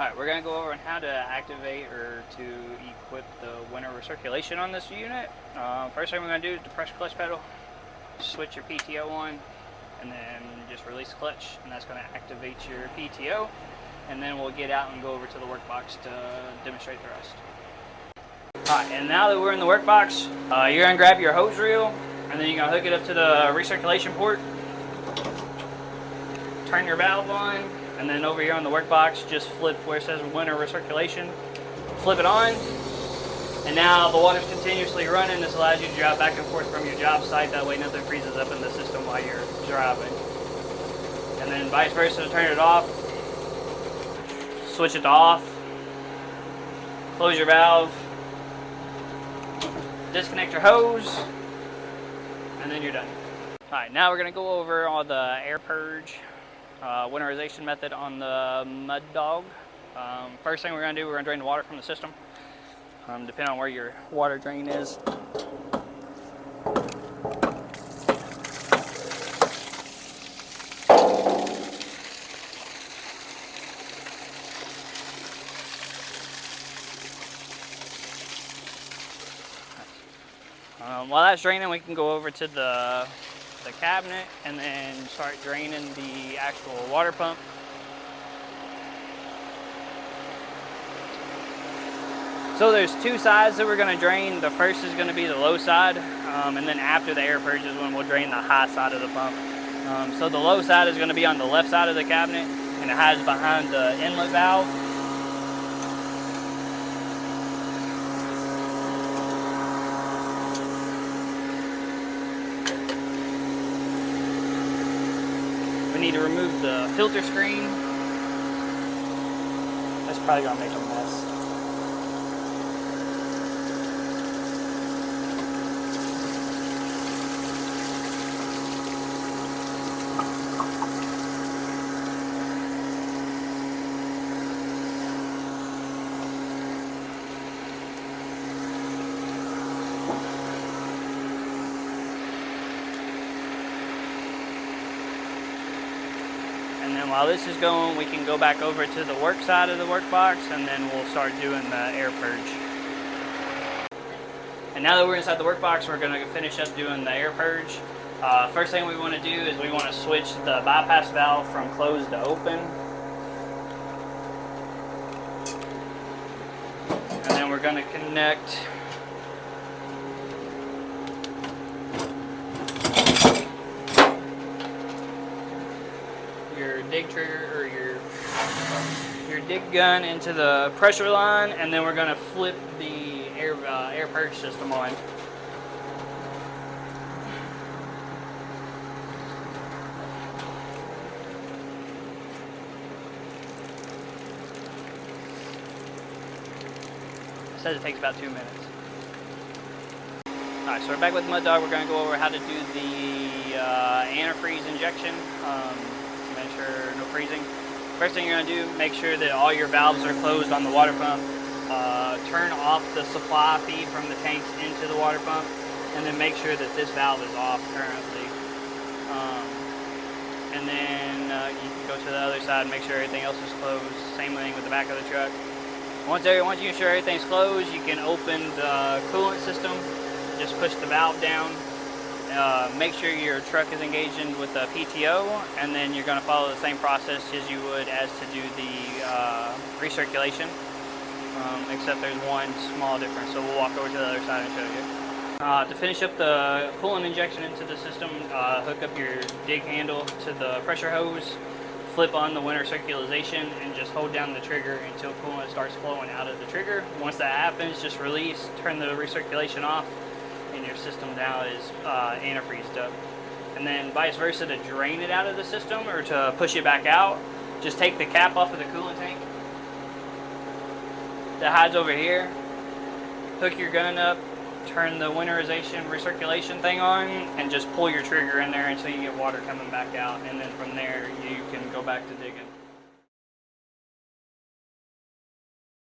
Alright, we're going to go over on how to activate or to equip the winter recirculation on this unit. First thing we're going to do is depress the clutch pedal, switch your PTO on, and then just release the clutch, and that's going to activate your PTO. And then we'll get out and go over to the workbox to demonstrate the rest. Alright, and now that we're in the workbox, you're going to grab your hose reel, and then you're going to hook it up to the recirculation port. Turn your valve on, and then over here on the workbox, just flip where it says winter recirculation. Flip it on, and now the water's continuously running. This allows you to drive back and forth from your job site. That way nothing freezes up in the system while you're driving. And then vice versa, to turn it off, switch it to off, close your valve, disconnect your hose, and then you're done. Alright, now we're going to go over all the air purge winterization method on the mud dog. First thing we're going to do, we're going to drain the water from the system, depending on where your water drain is. While that's draining, we can go over to the cabinet and then start draining the actual water pump. So there's two sides that we're going to drain. The first is going to be the low side, and then after the air purge is when we'll drain the high side of the pump. So the low side is going to be on the left side of the cabinet, and it hides behind the inlet valve. We need to remove the filter screen. That's probably going to make a mess. And then while this is going, we can go back over to the work side of the workbox, and then we'll start doing the air purge. And now that we're inside the workbox, we're going to finish up doing the air purge. First thing we want to do is we want to switch the bypass valve from closed to open. And then we're going to connect your dig trigger or your dig gun into the pressure line, and then we're going to flip the air purge system on. It says it takes about 2 minutes. Alright, so we're back with Mud Dog. We're going to go over how to do the antifreeze injection. Make sure no freezing. First thing you're going to do, make sure that all your valves are closed on the water pump. Turn off the supply feed from the tanks into the water pump, and then make sure that this valve is off currently. And then you can go to the other side and make sure everything else is closed. Same thing with the back of the truck. Once you ensure everything's closed, you can open the coolant system. Just push the valve down. Make sure your truck is engaged in with the PTO, and then you're going to follow the same process as you would as to do the recirculation, except there's one small difference, so we'll walk over to the other side and show you. To finish up the coolant injection into the system, hook up your dig handle to the pressure hose, flip on the winter recirculation, and just hold down the trigger until coolant starts flowing out of the trigger. Once that happens, just release, turn the recirculation off, and your system now is antifreezed up. And then vice versa, to drain it out of the system or to push it back out, just take the cap off of the coolant tank that hides over here, hook your gun up, turn the winterization recirculation thing on, and just pull your trigger in there until you get water coming back out, and then from there you can go back to digging.